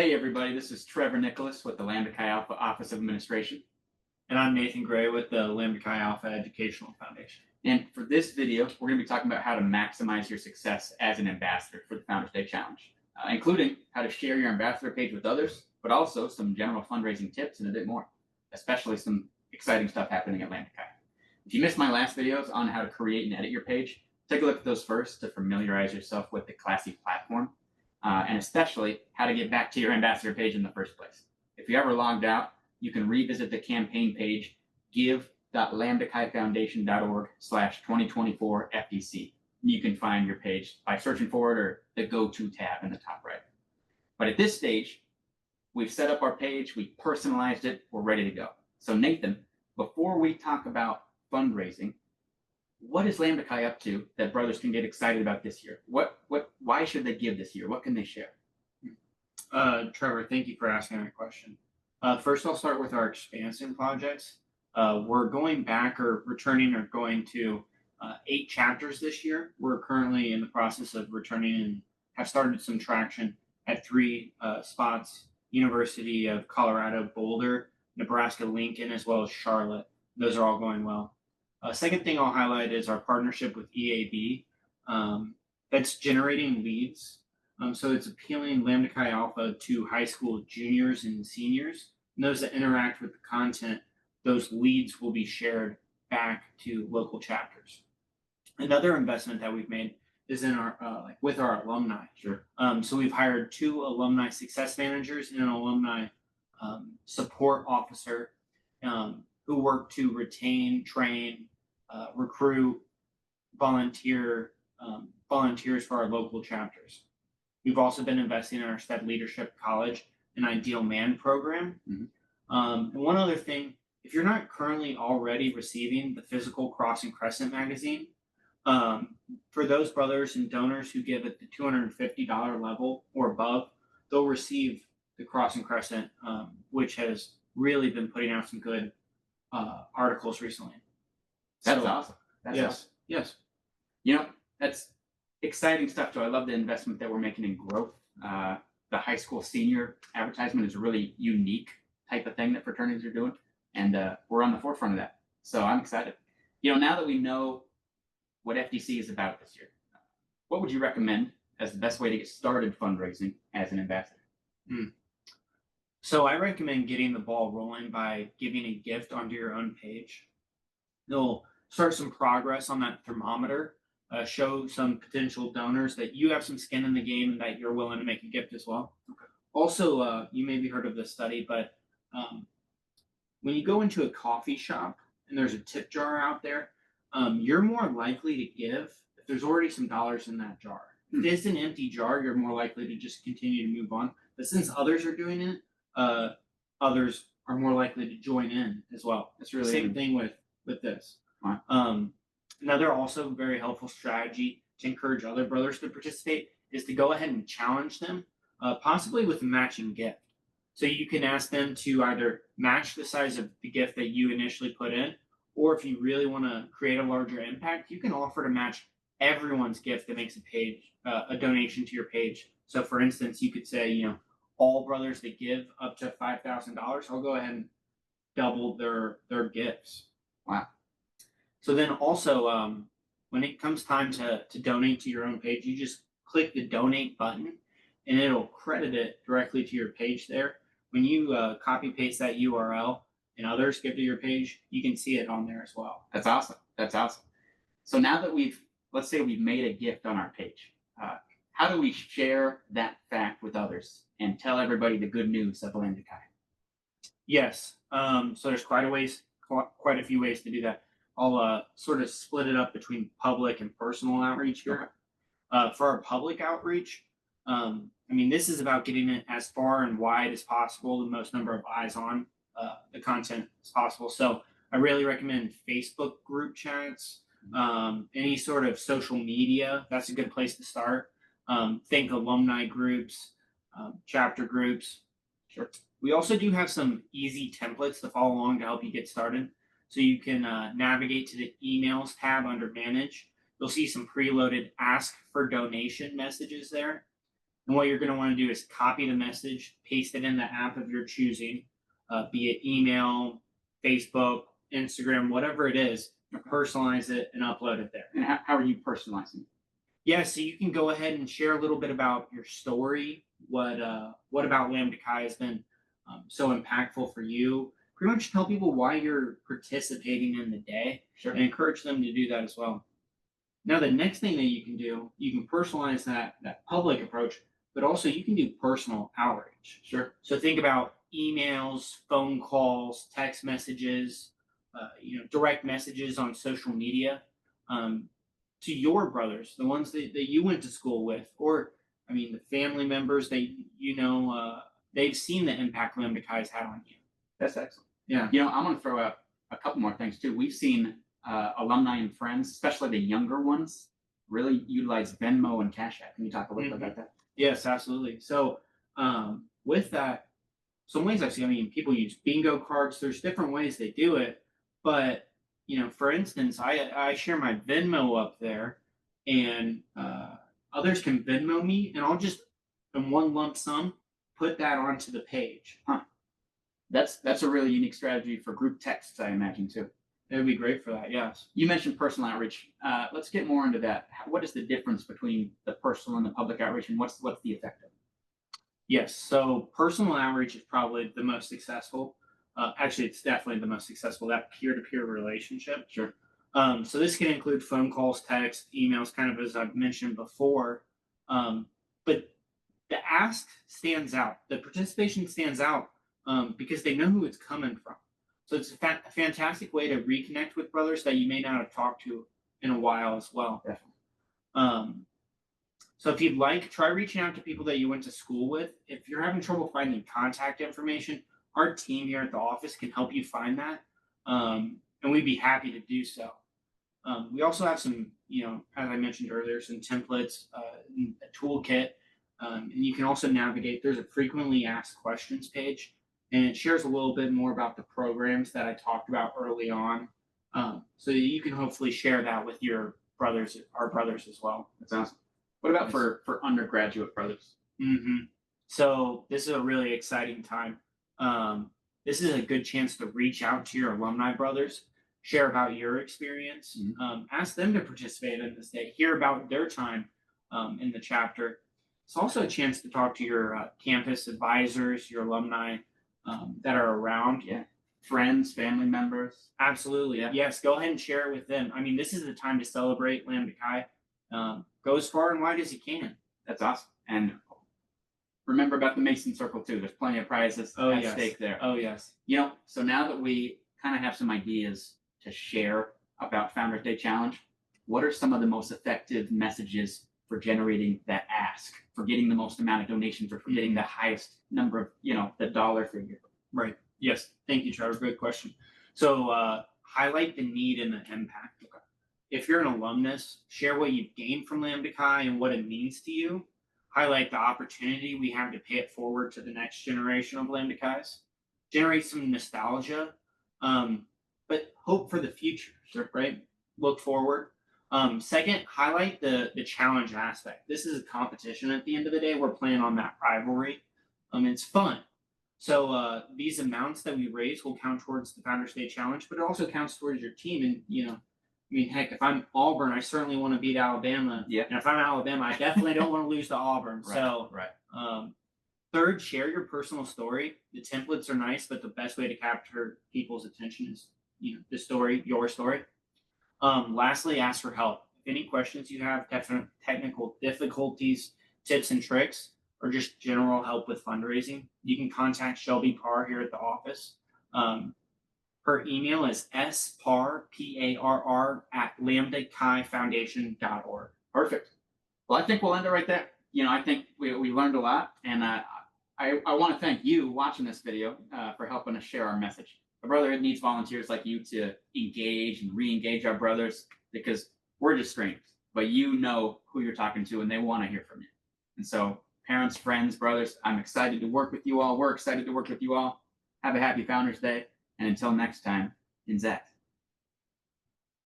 Hey everybody, this is Trevor Nicholas with the Lambda Chi Alpha Office of Administration. And I'm Nathan Gray with the Lambda Chi Alpha Educational Foundation. And for this video, we're going to be talking about how to maximize your success as an ambassador for the Founders Day Challenge, including how to share your ambassador page with others, but also some general fundraising tips and a bit more, especially some exciting stuff happening at Lambda Chi. If you missed my last videos on how to create and edit your page, take a look at those first to familiarize yourself with the Classy platform. And especially how to get back to your ambassador page in the first place. If you ever logged out, you can revisit the campaign page, give.lambdachifoundation.org/2024 FDC. You can find your page by searching for it or the Go To tab in the top right. But at this stage, we've set up our page, we personalized it, we're ready to go. So Nathan, before we talk about fundraising, what is Lambda Chi up to that brothers can get excited about this year? Why should they give this year? What can they share? Trevor, thank you for asking that question. First, I'll start with our expansion projects. We're going back or returning or going to 8 chapters this year. We're currently in the process of returning and have started some traction at 3 spots: University of Colorado, Boulder, Nebraska, Lincoln, as well as Charlotte. Those are all going well. Second thing I'll highlight is our partnership with EAB. That's generating leads. So it's appealing Lambda Chi Alpha to high school juniors and seniors. And those that interact with the content, those leads will be shared back to local chapters. Another investment that we've made is in our with our alumni. Sure. So we've hired 2 alumni success managers and an alumni support officer who work to retain, train, recruit, volunteers for our local chapters. We've also been investing in our STEP Leadership College and Ideal Man program. Mm-hmm. And one other thing, if you're not currently already receiving the physical Cross and Crescent magazine, for those brothers and donors who give at the $250 level or above, they'll receive the Cross and Crescent, which has really been putting out some good articles recently. That's awesome. That's yes, awesome. yes. You know, that's exciting stuff, Joe. I love the investment that we're making in growth. The high school senior advertisement is a really unique type of thing that fraternities are doing, and we're on the forefront of that. So I'm excited. You know, now that we know what FDC is about this year, what would you recommend as the best way to get started fundraising as an ambassador? So I recommend getting the ball rolling by giving a gift onto your own page. They'll start some progress on that thermometer, show some potential donors that you have some skin in the game and that you're willing to make a gift as well. Okay. Also, you maybe heard of this study, but when you go into a coffee shop and there's a tip jar out there, you're more likely to give if there's already some dollars in that jar. If it's an empty jar, you're more likely to just continue to move on. But since others are doing it, others are more likely to join in as well. That's really same thing with this. Wow. Another also very helpful strategy to encourage other brothers to participate is to go ahead and challenge them, possibly with a matching gift. So you can ask them to either match the size of the gift that you initially put in, or if you really want to create a larger impact, you can offer to match everyone's gift that makes a donation to your page. So for instance, you could say, all brothers that give up to $5,000, I'll go ahead and double their gifts. Wow. So then also, when it comes time to donate to your own page, you just click the donate button and it'll credit it directly to your page there. When you copy paste that URL and others give to your page, you can see it on there as well. That's awesome. That's awesome. So now that let's say we've made a gift on our page, how do we share that fact with others and tell everybody the good news of Lambda Chi? Yes. So there's quite a few ways to do that. I'll sort of split it up between public and personal outreach here. Okay. For our public outreach, this is about getting it as far and wide as possible, the most number of eyes on the content as possible. So I really recommend Facebook group chats, any sort of social media. That's a good place to start. Think alumni groups, chapter groups. Sure. We also do have some easy templates to follow along to help you get started. So you can navigate to the emails tab under manage. You'll see some preloaded ask for donation messages there. And what you're going to want to do is copy the message, paste it in the app of your choosing, be it email, Facebook, Instagram, whatever it is, personalize it and upload it there. And how are you personalizing? Yeah, so you can go ahead and share a little bit about your story. What about Lambda Chi has been so impactful for you? Pretty much tell people why you're participating in the day, Sure. and encourage them to do that as well. Now, the next thing that you can do, you can personalize that public approach, but also you can do personal outreach. Sure. So think about emails, phone calls, text messages, direct messages on social media. To your brothers, the ones that you went to school with, or I mean, the family members that they've seen the impact Lambda Chi's had on you. That's excellent. Yeah. I'm going to throw out a couple more things too. We've seen alumni and friends, especially the younger ones, really utilize Venmo and Cash App. Can you talk a little bit about that? Yes, absolutely. So with that, some ways I've seen, I mean, people use bingo cards. There's different ways they do it, but for instance, I share my Venmo up there, and others can Venmo me, and I'll just in one lump sum put that onto the page. That's a really unique strategy for group texts, I imagine too. It would be great for that. Yes. You mentioned personal outreach. Let's get more into that. What is the difference between the personal and the public outreach, and what's the effect of it? Yes. So personal outreach is probably the most successful. Actually, it's definitely the most successful. That peer-to-peer relationship. Sure. So this can include phone calls, text, emails, kind of as I've mentioned before. But the ask stands out. The participation stands out because they know who it's coming from. So it's a fantastic way to reconnect with brothers that you may not have talked to in a while as well. Definitely. So if you'd like, try reaching out to people that you went to school with. If you're having trouble finding contact information, our team here at the office can help you find that, and we'd be happy to do so. We also have some, as I mentioned earlier, some templates, a toolkit, and you can also navigate. There's a frequently asked questions page, and it shares a little bit more about the programs that I talked about early on, so that you can hopefully share that with your brothers, our brothers as well. That's awesome. What about for undergraduate brothers? Mm-hmm. So this is a really exciting time. This is a good chance to reach out to your alumni brothers, share about your experience, ask them to participate in this day, hear about their time in the chapter. It's also a chance to talk to your campus advisors, your alumni that are around. Yeah. Friends, family members. Absolutely. Yeah. Yes, go ahead and share it with them. I mean, this is the time to celebrate Lambda Chi. Go as far and wide as you can. That's awesome. And remember about the Mason Circle too. There's plenty of prizes at stake there. Oh, yes. So now that we kind of have some ideas to share about Founders Day Challenge, what are some of the most effective messages for generating that ask, for getting the most amount of donations, or for getting the highest number of, the dollar figure? Right. Yes. Thank you, Trevor. Good question. So highlight the need and the impact. If you're an alumnus, share what you've gained from Lambda Chi and what it means to you. Highlight the opportunity we have to pay it forward to the next generation of Lambda Chi's. Generate some nostalgia, but hope for the future, right? Look forward. Second, highlight the challenge aspect. This is a competition at the end of the day. We're playing on that rivalry. It's fun. So these amounts that we raise will count towards the Founders Day Challenge, but it also counts towards your team. And, heck, if I'm Auburn, I certainly want to beat Alabama. Yeah. And if I'm Alabama, I definitely don't want to lose to Auburn. Right. Third, share your personal story. The templates are nice, but the best way to capture people's attention is, the story, your story. Lastly, ask for help. If any questions you have, technical difficulties, tips and tricks, or just general help with fundraising, you can contact Shelby Parr here at the office. Her email is sparr, P-A-R-R, @lambdachifoundation.org. Perfect. Well, I think we'll end it right there. I think we learned a lot, and I want to thank you watching this video for helping us share our message. The Brotherhood needs volunteers like you to engage and re-engage our brothers, because we're just strangers, but you know who you're talking to, and they want to hear from you. And so, parents, friends, brothers, I'm excited to work with you all. We're excited to work with you all. Have a happy Founders Day. And until next time, in Zach.